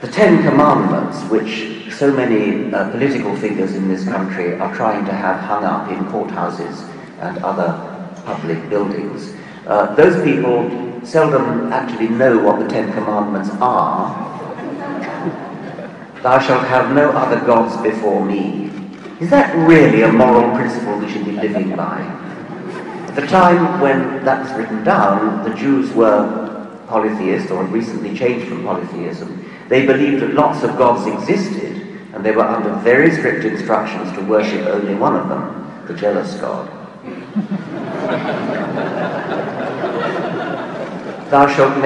The Ten Commandments, which so many political figures in this country are trying to have hung up in courthouses and other public buildings, those people seldom actually know what the Ten Commandments are. Thou shalt have no other gods before me. Is that really a moral principle we should be living by? At the time when that was written down, the Jews were polytheists, or had recently changed from polytheism. They believed that lots of gods existed, and they were under very strict instructions to worship only one of them, the jealous god. Thou shalt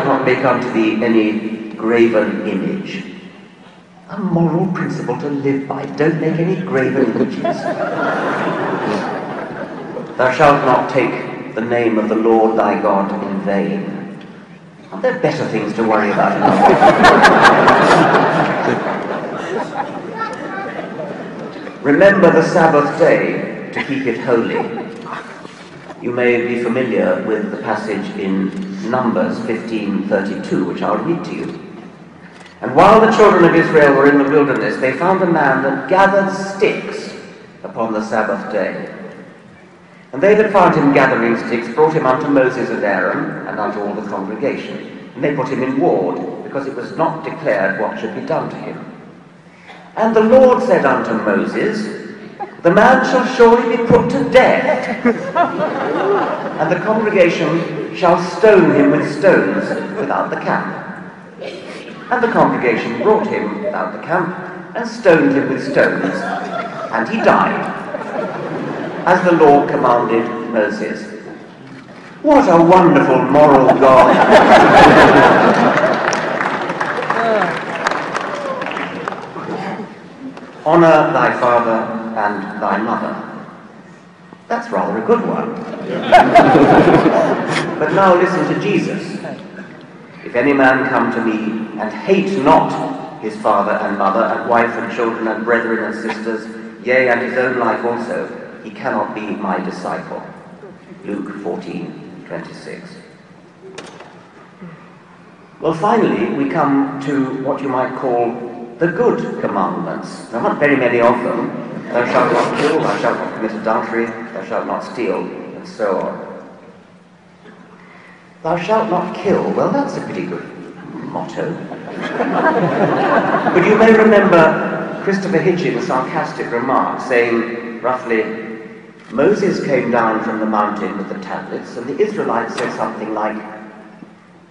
not make unto thee any graven image. A moral principle to live by. Don't make any graven images. Thou shalt not take the name of the Lord thy God in vain. Aren't there better things to worry about? Remember the Sabbath day to keep it holy. You may be familiar with the passage in Numbers 15:32, which I'll read to you. And while the children of Israel were in the wilderness, they found a man that gathered sticks upon the Sabbath day. And they that found him gathering sticks brought him unto Moses and Aaron, and unto all the congregation. And they put him in ward, because it was not declared what should be done to him. And the Lord said unto Moses, the man shall surely be put to death, and the congregation shall stone him with stones without the camp. And the congregation brought him without the camp, and stoned him with stones, and he died, as the Lord commanded Moses. What a wonderful moral God! Honour thy father and thy mother. That's rather a good one. But now listen to Jesus. If any man come to me and hate not his father and mother and wife and children and brethren and sisters, yea, and his own life also, he cannot be my disciple. Luke 14:26. Well, finally, we come to what you might call the good commandments. There aren't very many of them. Thou shalt not kill, thou shalt not commit adultery, thou shalt not steal, and so on. Thou shalt not kill. Well, that's a pretty good motto. But you may remember Christopher Hitchens' sarcastic remark saying, roughly, Moses came down from the mountain with the tablets, and the Israelites said something like,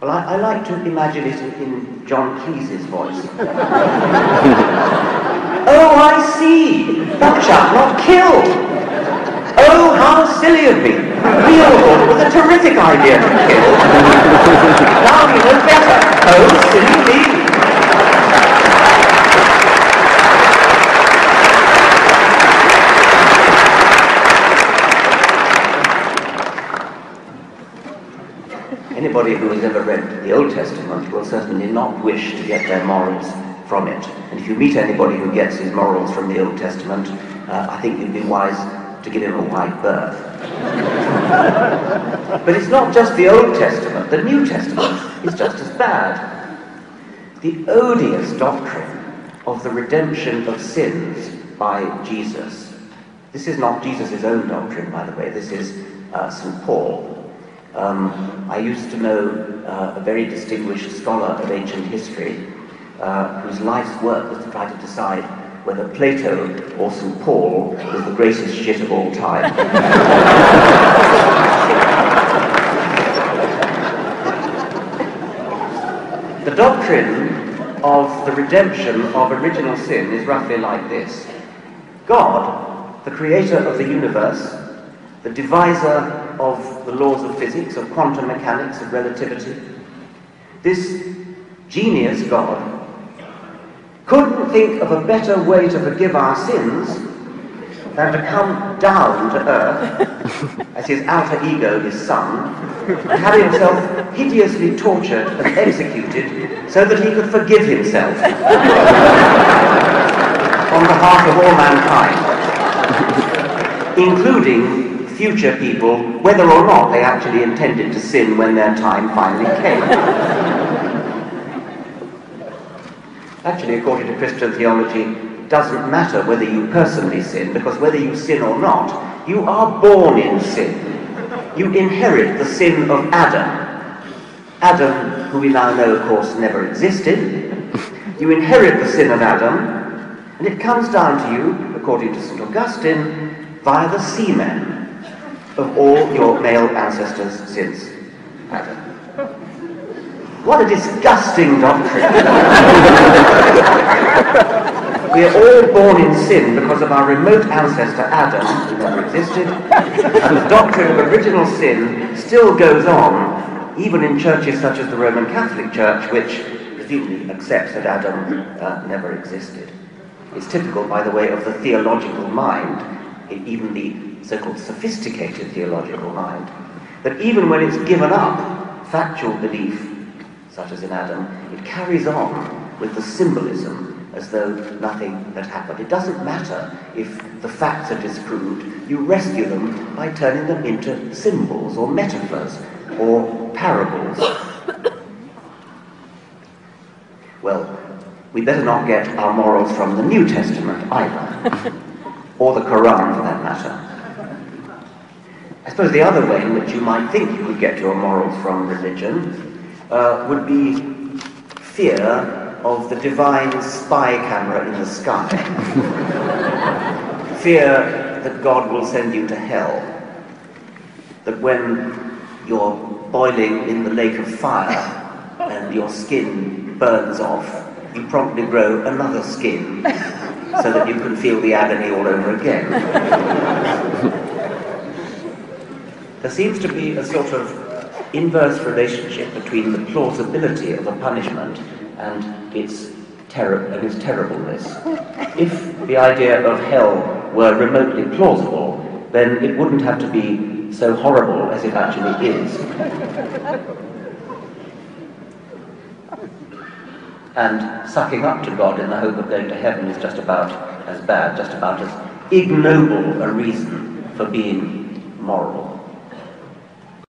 well, I like to imagine it in John Cleese's voice. Oh, I see! Thou shalt not kill! Oh, how silly of me! We all thought it was a terrific idea to kill. Now we know better. Oh, silly me! Anybody who has ever read the Old Testament will certainly not wish to get their morals from it. And if you meet anybody who gets his morals from the Old Testament, I think you'd be wise to give him a wide berth. But it's not just the Old Testament. The New Testament is just as bad. The odious doctrine of the redemption of sins by Jesus. This is not Jesus' own doctrine, by the way. This is St. Paul. I used to know a very distinguished scholar of ancient history whose life's work was to try to decide whether Plato or St. Paul was the greatest shit of all time. The doctrine of the redemption of original sin is roughly like this. God, the creator of the universe, the deviser of the laws of physics, of quantum mechanics, of relativity, this genius God couldn't think of a better way to forgive our sins than to come down to earth as his alter ego, his son, and have himself hideously tortured and executed so that he could forgive himself on behalf of all mankind, including future people, whether or not they actually intended to sin when their time finally came. Actually, according to Christian theology, it doesn't matter whether you personally sin, because whether you sin or not, you are born in sin. You inherit the sin of Adam. Adam, who we now know, of course, never existed. You inherit the sin of Adam, and it comes down to you, according to St. Augustine, via the semen of all your male ancestors since Adam. What a disgusting doctrine. We are all born in sin because of our remote ancestor Adam, who never existed, and the doctrine of original sin still goes on, even in churches such as the Roman Catholic Church, which presumably accepts that Adam never existed. It's typical, by the way, of the theological mind, even the so-called sophisticated theological mind, that even when it's given up factual belief, such as in Adam, it carries on with the symbolism as though nothing had happened. It doesn't matter if the facts are disproved, you rescue them by turning them into symbols or metaphors or parables. Well, we better not get our morals from the New Testament either, or the Quran for that matter. I suppose the other way in which you might think you could get your morals from religion would be fear of the divine spy camera in the sky. Fear that God will send you to hell. That when you're boiling in the lake of fire and your skin burns off, you promptly grow another skin so that you can feel the agony all over again. There seems to be a sort of inverse relationship between the plausibility of a punishment and its terribleness. If the idea of hell were remotely plausible, then it wouldn't have to be so horrible as it actually is. And sucking up to God in the hope of going to heaven is just about as bad, just about as ignoble a reason for being moral.